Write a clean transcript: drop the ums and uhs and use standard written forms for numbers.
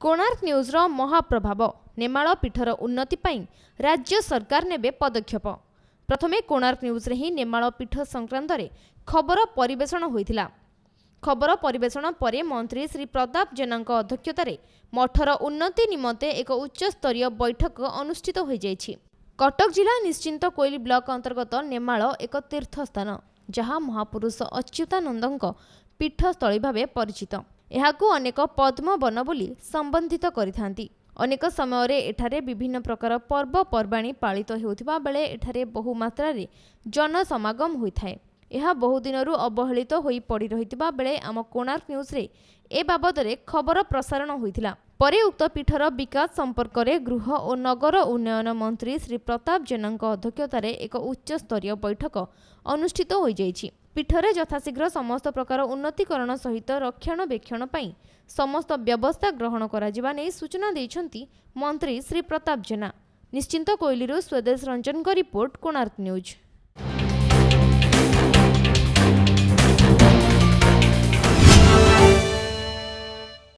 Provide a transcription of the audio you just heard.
Konark news रो महाप्रभाव नेमाल पीठर उन्नति पाई राज्य सरकार नेबे पदक्षेप। प्रथमे कोणार्क न्यूज़ रे ही नेमाल पीठ संक्रांत रे खबर परिवेषण होइथिला। खबर परिवेषण परे मंत्री श्री प्रताप जेना अध्यक्षतार मठर उन्नति निमंते एक उच्च स्तरीय बैठक अनुष्ठित हो जाइछि। कटक जिला निश्चिंत कोइली ब्लॉक अंतर्गत नेमाल एक तीर्थस्थान जहाँ महापुरुष अच्युतानंद पीठस्थली भाव परिचित। एहाकू अनेक पद्म वन बोली संबंधित करिथांती। अनेक समय एठारे विभिन्न प्रकार पर्व पर्वाणी पालित हेउथिबा बेले एठारे बहु मात्रा रे जनसमागम होइथाय। यह बहु दिनरू अवहेलित होई पड़ी रहितिबा बेले आम कोणार्क न्यूज़ रे ए बाबदरे खबर प्रसारण होइथिला। परे उक्त पीठर विकास संपर्क में गृह और नगर उन्नयन मंत्री श्री प्रताप जेना अध्यक्षतार एक उच्च स्तरीय बैठक अनुष्ठित हो जाइछि। पीठरे यथाशीघ्र समस्त प्रकार उन्नतीकरण सहित रक्षणाबेक्षण पाई समस्त व्यवस्था ग्रहण कराजिबा नै सूचना दैछन्ति मंत्री श्री प्रताप जेना। निश्चिंत कोइलीरू स्वदेश रंजन रिपोर्ट कोणार्क न्यूज़।